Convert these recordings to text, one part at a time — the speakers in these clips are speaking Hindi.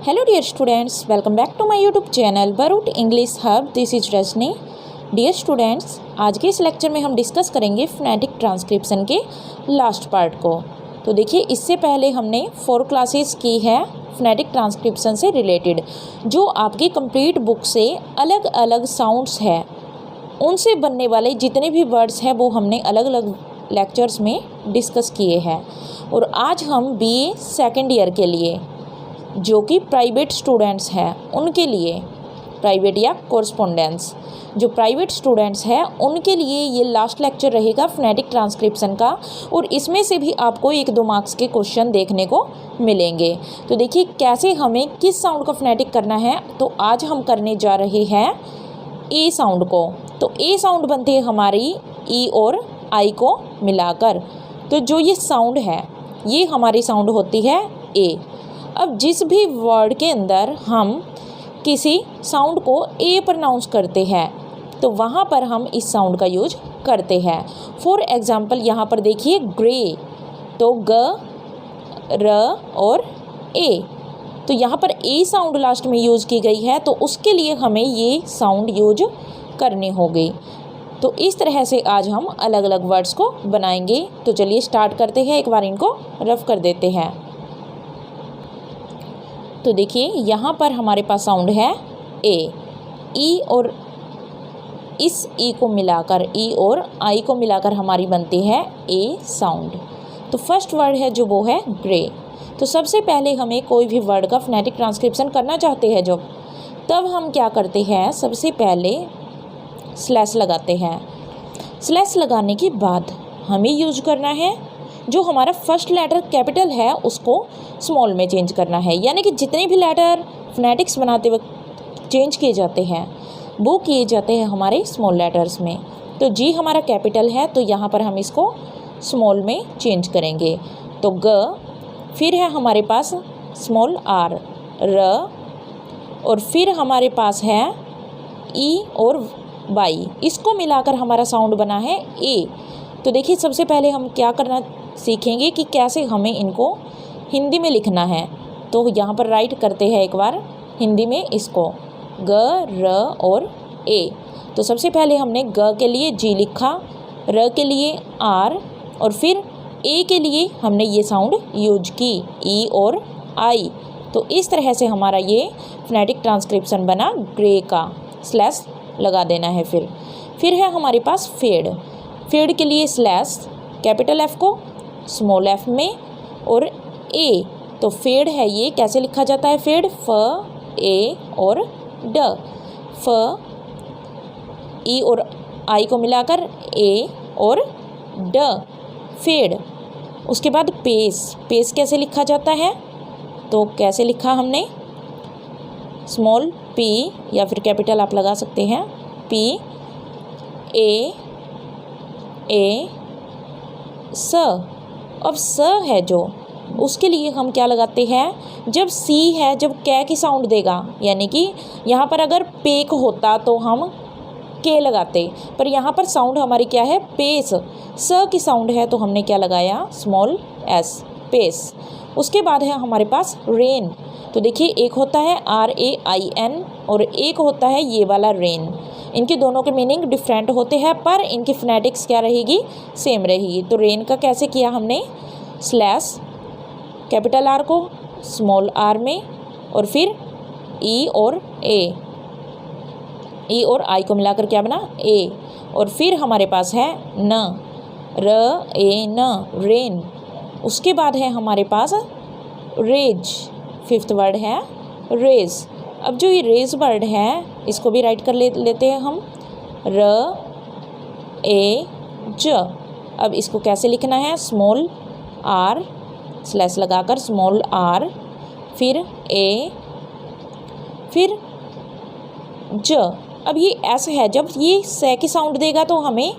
Hello dear students, welcome back to my YouTube channel Barut English Hub. This is Rajni. Dear students, आज के इस लेक्चर में हम डिस्कस करेंगे फोनेटिक ट्रांसक्रिप्शन के लास्ट पार्ट को। तो देखिए, इससे पहले हमने 4 क्लासेस की है फोनेटिक ट्रांसक्रिप्शन से रिलेटेड, जो आपकी कंप्लीट बुक से अलग अलग साउंड्स है, उनसे बनने वाले जितने भी वर्ड्स हैं वो हमने अलग अलग लेक्चर्स में डिस्कस किए हैं। और आज हम BA सेकेंड ईयर के लिए, जो कि प्राइवेट स्टूडेंट्स हैं उनके लिए, प्राइवेट या कोरस्पोंडेंस, जो प्राइवेट स्टूडेंट्स हैं उनके लिए ये लास्ट लेक्चर रहेगा फोनेटिक ट्रांसक्रिप्शन का। और इसमें से भी आपको 1-2 मार्क्स के क्वेश्चन देखने को मिलेंगे। तो देखिए कैसे हमें किस साउंड का फोनेटिक करना है। तो आज हम करने जा रहे हैं ए साउंड को। तो ए साउंड बनती है हमारी ई और आई को मिलाकर। तो जो ये साउंड है, ये हमारी साउंड होती है ए। अब जिस भी वर्ड के अंदर हम किसी साउंड को ए प्रोनाउंस करते हैं, तो वहाँ पर हम इस साउंड का यूज करते हैं। फॉर एग्ज़ाम्पल यहाँ पर देखिए ग्रे, तो ग, र और ए, तो यहाँ पर ए साउंड लास्ट में यूज़ की गई है, तो उसके लिए हमें ये साउंड यूज करनी होगी। तो इस तरह से आज हम अलग अलग वर्ड्स को बनाएंगे। तो चलिए स्टार्ट करते हैं, एक बार इनको रफ कर देते हैं। तो देखिए यहाँ पर हमारे पास साउंड है ए। ई और इस ई को मिलाकर, ई और आई को मिलाकर हमारी बनती है ए साउंड। तो फर्स्ट वर्ड है जो वो है ग्रे। तो सबसे पहले हमें कोई भी वर्ड का फोनेटिक ट्रांसक्रिप्शन करना चाहते हैं जब, तब हम क्या करते हैं, सबसे पहले स्लैश लगाते हैं। स्लैश लगाने के बाद हमें यूज करना है, जो हमारा फर्स्ट लेटर कैपिटल है उसको स्मॉल में चेंज करना है। यानी कि जितने भी लेटर फोनेटिक्स बनाते वक्त चेंज किए जाते हैं वो किए जाते हैं हमारे स्मॉल लेटर्स में। तो जी हमारा कैपिटल है, तो यहाँ पर हम इसको स्मॉल में चेंज करेंगे। तो ग, फिर है हमारे पास स्मॉल आर, र, और फिर हमारे पास है ई और वाई, इसको मिलाकर हमारा साउंड बना है ए। तो देखिए सबसे पहले हम क्या करना सीखेंगे कि कैसे हमें इनको हिंदी में लिखना है। तो यहाँ पर राइट करते हैं एक बार हिंदी में इसको, ग, र और ए। तो सबसे पहले हमने ग के लिए जी लिखा, र के लिए आर, और फिर ए के लिए हमने ये साउंड यूज की, ई और आई। तो इस तरह से हमारा ये फोनेटिक ट्रांसक्रिप्शन बना ग्रे का। स्लैश लगा देना है। फिर है हमारे पास फेड। फेड के लिए स्लैश, कैपिटल एफ को स्मॉल एफ में और ए। तो फेड है ये, कैसे लिखा जाता है फेड, फ, ए और ड। फ, ई और आई को मिलाकर ए और ड, फेड। उसके बाद पेस। पेस कैसे लिखा जाता है, तो कैसे लिखा हमने, स्मॉल पी या फिर कैपिटल आप लगा सकते हैं, पी, ए स। अब स है जो, उसके लिए हम क्या लगाते हैं, जब सी है, जब कै की साउंड देगा, यानी कि यहाँ पर अगर पेक होता तो हम के लगाते, पर यहाँ पर साउंड हमारी क्या है, पेस। स की साउंड है तो हमने क्या लगाया, स्मॉल एस, पेस। उसके बाद है हमारे पास रेन। तो देखिए एक होता है RAIN और एक होता है ये वाला रेन। इनके दोनों के मीनिंग डिफरेंट होते हैं, पर इनकी फोनेटिक्स क्या रहेगी, सेम रहेगी। तो रेन का कैसे किया हमने, स्लैश, कैपिटल आर को स्मॉल आर में, और फिर ई और ए, ई और आई को मिलाकर क्या बना, ए। और फिर हमारे पास है न, र ए न, रेन। उसके बाद है हमारे पास रेज। 5th वर्ड है रेज। अब जो ये रेज वर्ड है इसको भी राइट कर लेते हैं हम, र ए ज। अब इसको कैसे लिखना है, स्मॉल आर, स्लैश लगाकर स्मॉल आर, फिर ए, फिर ज। अब ये एस है, जब ये से की साउंड देगा तो हमें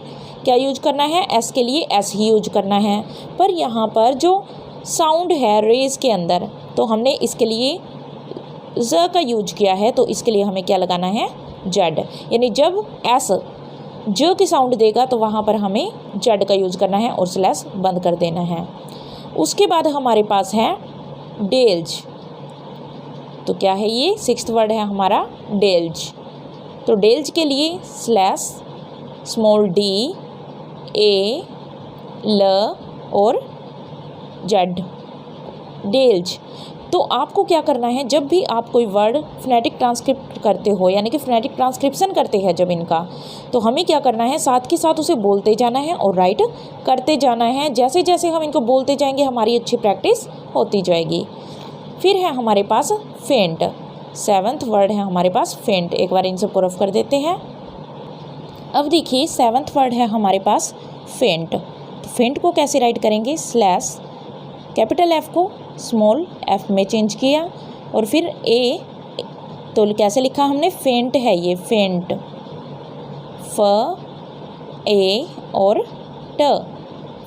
क्या यूज करना है, एस के लिए एस ही यूज करना है। पर यहाँ पर जो साउंड है रेज के अंदर, तो हमने इसके लिए ज का यूज किया है, तो इसके लिए हमें क्या लगाना है, जेड। यानी जब एस ज की साउंड देगा तो वहाँ पर हमें जेड का यूज करना है और स्लैश बंद कर देना है। उसके बाद हमारे पास है डेल्ज। तो क्या है ये? सिक्स्थ वर्ड है हमारा डेल्ज। तो डेल्ज के लिए स्लैश स्मॉल डी ए ल और जेड, डेल्ज। तो आपको क्या करना है, जब भी आप कोई वर्ड फोनेटिक ट्रांसक्रिप्ट करते हो, यानी कि फोनेटिक ट्रांसक्रिप्शन करते हैं जब इनका, तो हमें क्या करना है, साथ के साथ उसे बोलते जाना है और राइट करते जाना है। जैसे जैसे हम इनको बोलते जाएंगे हमारी अच्छी प्रैक्टिस होती जाएगी। फिर है हमारे पास फेंट। सेवन्थ वर्ड है हमारे पास फेंट। एक बार इन सबको रफ कर देते हैं। अब देखिए सेवन्थ वर्ड है हमारे पास फेंट। तो फेंट को कैसे राइट करेंगे? स्लैश कैपिटल एफ को स्मॉल एफ में चेंज किया और फिर ए, तो कैसे लिखा हमने? फेंट है ये, फेंट, फ ए और ट,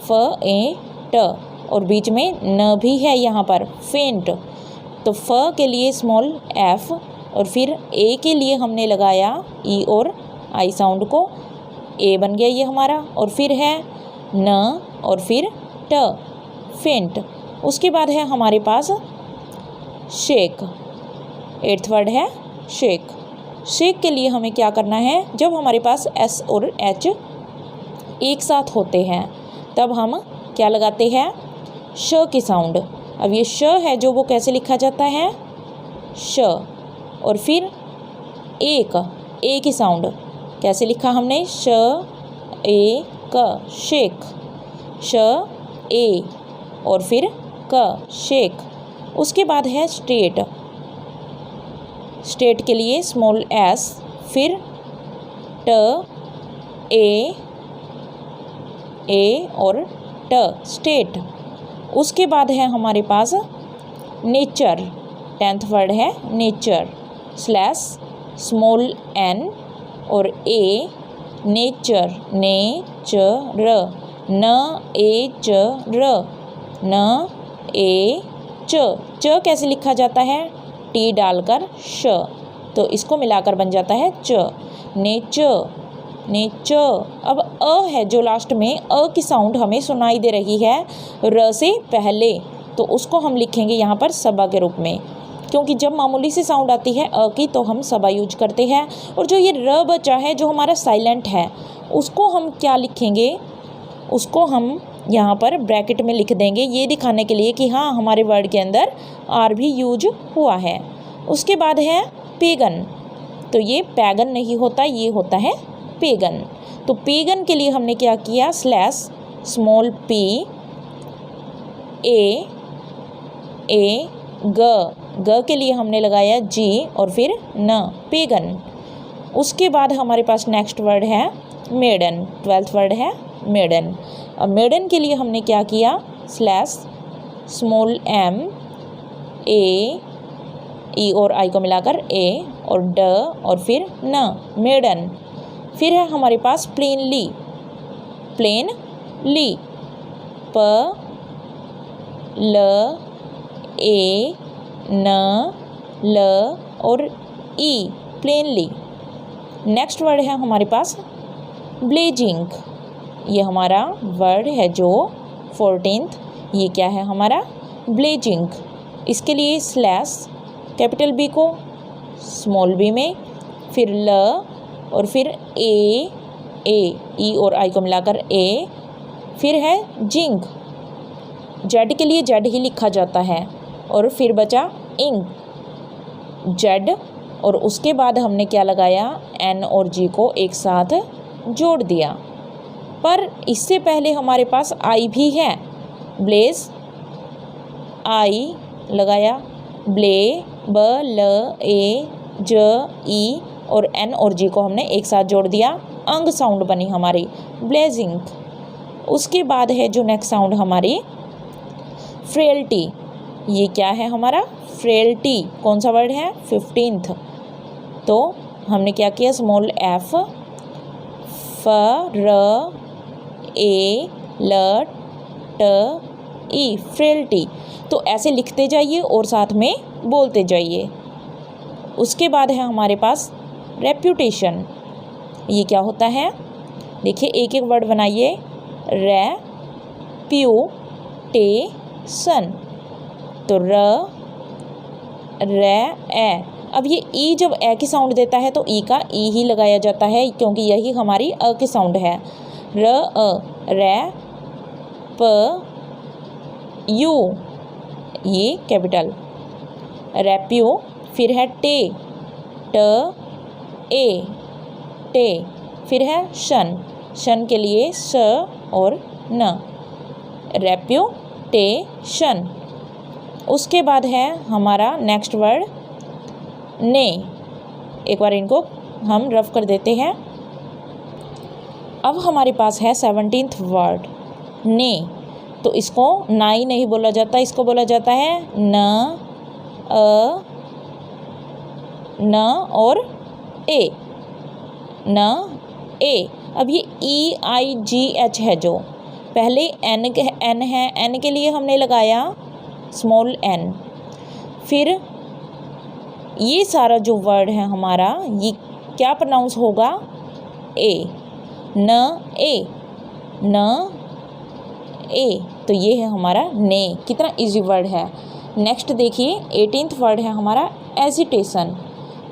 फ ए ट, और बीच में न भी है यहाँ पर, फेंट। तो फ के लिए स्मॉल एफ और फिर ए के लिए हमने लगाया ई और आई साउंड को, ए बन गया ये हमारा, और फिर है न और फिर ट, फेंट। उसके बाद है हमारे पास शेक। एट्थ वर्ड है शेक। शेक के लिए हमें क्या करना है, जब हमारे पास एस और एच एक साथ होते हैं तब हम क्या लगाते हैं? श की साउंड। अब ये श है जो वो कैसे लिखा जाता है? श, और फिर एक, ए की साउंड कैसे लिखा हमने? श ए क, शेक, श ए और फिर क, शेक। उसके बाद है स्टेट। स्टेट के लिए स्मॉल एस, फिर ट ए और ट, स्टेट। उसके बाद है हमारे पास नेचर। टेंथ वर्ड है नेचर। स्लैश स्मॉल एन और ए, नेचर, नेचर, न ए च र, न ए च कैसे लिखा जाता है? टी डालकर श, तो इसको मिलाकर बन जाता है च, नेचर, नेचर। अब अ है जो लास्ट में, अ की साउंड हमें सुनाई दे रही है र से पहले, तो उसको हम लिखेंगे यहाँ पर सबा के रूप में, क्योंकि जब मामूली सी साउंड आती है अ की तो हम सबा यूज करते हैं। और जो ये र बचा है जो हमारा साइलेंट है, उसको हम क्या लिखेंगे? उसको हम यहाँ पर ब्रैकेट में लिख देंगे, ये दिखाने के लिए कि हाँ हमारे वर्ड के अंदर आर भी यूज हुआ है। उसके बाद है पेगन। तो ये पैगन नहीं होता, ये होता है पेगन। तो पेगन के लिए हमने क्या किया? स्लैश स्मॉल पी ए ग के लिए हमने लगाया जी और फिर न, पेगन। उसके बाद हमारे पास नेक्स्ट वर्ड है मेडन। ट्वेल्थ वर्ड है मेडन। अब मेडन के लिए हमने क्या किया? स्लैश स्मॉल एम ए, ई और आई को मिलाकर ए और ड और फिर न, मेडन। फिर है हमारे पास प्लेनली। प्लेनली, प ल ए न ल और ई, प्लेनली। नेक्स्ट वर्ड है हमारे पास ब्लेजिंग। ये हमारा वर्ड है जो 14th, ये क्या है हमारा? ब्लेजिंग। इसके लिए स्लैश कैपिटल बी को स्मॉल बी में, फिर ल और फिर ए ई और आई को मिलाकर ए, फिर है जिंग। जेड के लिए जेड ही लिखा जाता है और फिर बचा इंग, जेड। और उसके बाद हमने क्या लगाया? एन और जी को एक साथ जोड़ दिया। पर इससे पहले हमारे पास आई भी है, ब्लेज, आई लगाया, ब्ले, ब ल ए ज ई और एन और जी को हमने एक साथ जोड़ दिया, अंग साउंड बनी हमारी ब्लेजिंग। उसके बाद है जो नेक्स्ट साउंड हमारी फ्रेल्टी। ये क्या है हमारा? फ्रेल्टी। कौन सा वर्ड है? 15th। तो हमने क्या किया? स्मॉल एफ, फ र ए ल ट ई, फ्रेल्टी। तो ऐसे लिखते जाइए और साथ में बोलते जाइए। उसके बाद है हमारे पास रेप्यूटेशन। ये क्या होता है? देखिए एक एक वर्ड बनाइए। रेप्यूटेशन। तो र रे ए। अब ये ई जब ए की साउंड देता है तो ई का ई ही लगाया जाता है क्योंकि यही हमारी अ की साउंड है। र अ, रे प यू, ये कैपिटल, रैप्यू। फिर है टे, ट ए, टे। फिर है शन, शन के लिए स और न, रेप्यूटेशन। उसके बाद है हमारा नेक्स्ट वर्ड ने। एक बार इनको हम रफ कर देते हैं। अब हमारे पास है 17th वर्ड ने। तो इसको ना ही नहीं बोला जाता, इसको बोला जाता है न, अ, न और ए, न ए। अब ये EIGH है, जो पहले एन है, एन के लिए हमने लगाया स्मॉल एन। फिर ये सारा जो वर्ड है हमारा, ये क्या प्रोनाउंस होगा, ए, न ए, न ए। तो ये है हमारा ने। कितना इजी वर्ड है। नेक्स्ट देखिए 18th वर्ड है हमारा एजिटेशन।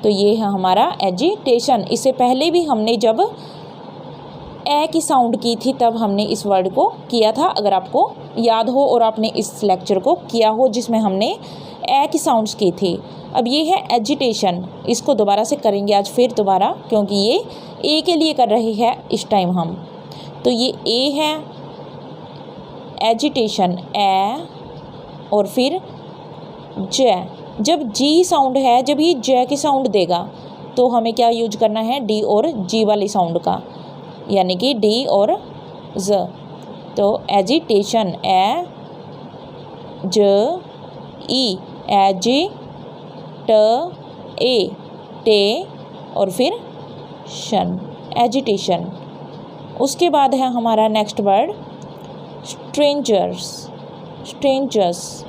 तो ये है हमारा एजिटेशन। इससे पहले भी हमने जब ए की साउंड की थी तब हमने इस वर्ड को किया था, अगर आपको याद हो और आपने इस लेक्चर को किया हो जिसमें हमने ए की साउंड्स की थी। अब ये है एजिटेशन, इसको दोबारा से करेंगे आज फिर दोबारा, क्योंकि ये ए के लिए कर रहे हैं इस टाइम हम। तो ये ए है एजिटेशन, ए और फिर ज। जब जी साउंड है, जब ये ज की साउंड देगा तो हमें क्या यूज करना है, डी और जी वाली साउंड का, यानी कि डी और ज। तो एजिटेशन, ए ज ई, एजी ट ए, टे और फिर शन, एजिटेशन। उसके बाद है हमारा नेक्स्ट वर्ड स्ट्रेंजर्स, स्ट्रेंजर्स।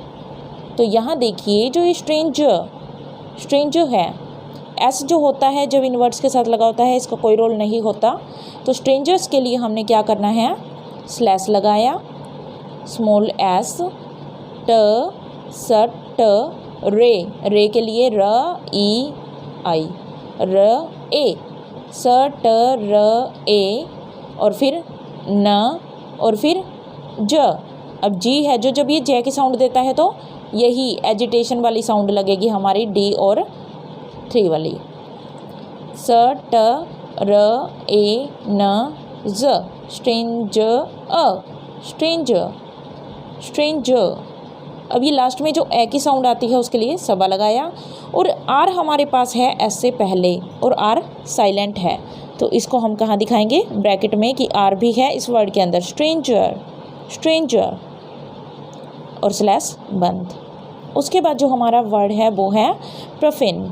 तो यहाँ देखिए जो ये स्ट्रेंजर है, एस जो होता है जब इन वर्ड्स के साथ लगा होता है इसका कोई रोल नहीं होता। तो स्ट्रेंजर्स के लिए हमने क्या करना है, स्लैश लगाया, स्मॉल एस, ट स ट रे, रे के लिए र ई आई, र ए, स ट र ए और फिर न और फिर ज। अब जी है जो, जब ये जे की साउंड देता है तो यही एजिटेशन वाली साउंड लगेगी हमारी, डी और 3 वाली, स ट र ए न ज, स्ट्रेंजर, स्ट्रेंजर, स्ट्रेंजर। अब ये लास्ट में जो ए की साउंड आती है उसके लिए सबा लगाया, और आर हमारे पास है एस से पहले और आर साइलेंट है, तो इसको हम कहाँ दिखाएंगे, ब्रैकेट में, कि आर भी है इस वर्ड के अंदर, स्ट्रेंजर, स्ट्रेंजर और स्लैश बंद। उसके बाद जो हमारा वर्ड है वो है प्रोफेन।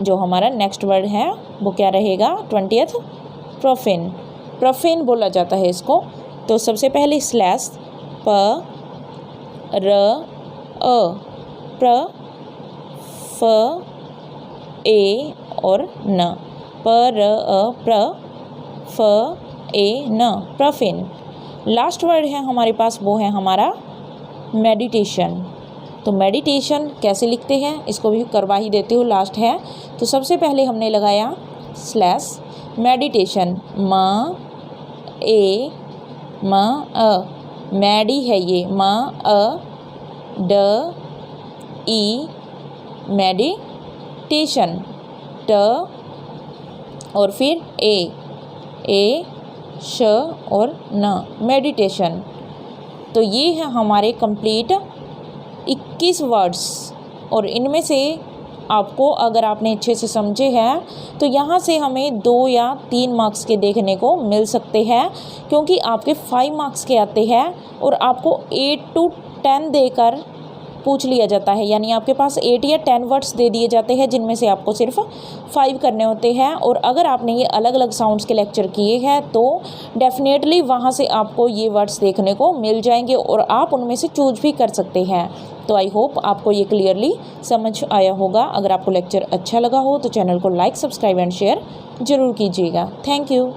जो हमारा नेक्स्ट वर्ड है वो क्या रहेगा, 20th, प्रोफेन। प्रोफेन बोला जाता है इसको। तो सबसे पहले स्लैश प र अ, प्र फ ए और न, प र अ प्र फ ए न, प्रोफेन। लास्ट वर्ड है हमारे पास वो है हमारा मेडिटेशन। तो मेडिटेशन कैसे लिखते हैं इसको भी करवा ही देती हूँ, लास्ट है। तो सबसे पहले हमने लगाया स्लैश मेडिटेशन, म ए म अ, मैडी है ये, म अ ड ई, मेडिटेशन, ट और फिर ए श और न, मेडिटेशन। तो ये है हमारे कंप्लीट 21 वर्ड्स, और इनमें से आपको, अगर आपने अच्छे से समझे हैं तो यहाँ से हमें 2 या 3 मार्क्स के देखने को मिल सकते हैं, क्योंकि आपके 5 मार्क्स के आते हैं और आपको 8 to 10 देकर पूछ लिया जाता है, यानी आपके पास 8 या 10 वर्ड्स दे दिए जाते हैं जिनमें से आपको सिर्फ 5 करने होते हैं। और अगर आपने ये अलग अलग साउंड्स के लेक्चर किए हैं तो डेफिनेटली वहाँ से आपको ये वर्ड्स देखने को मिल जाएंगे और आप उनमें से चूज भी कर सकते हैं। तो आई होप आपको ये क्लियरली समझ आया होगा। अगर आपको लेक्चर अच्छा लगा हो तो चैनल को लाइक, सब्सक्राइब एंड शेयर ज़रूर कीजिएगा। Thank you.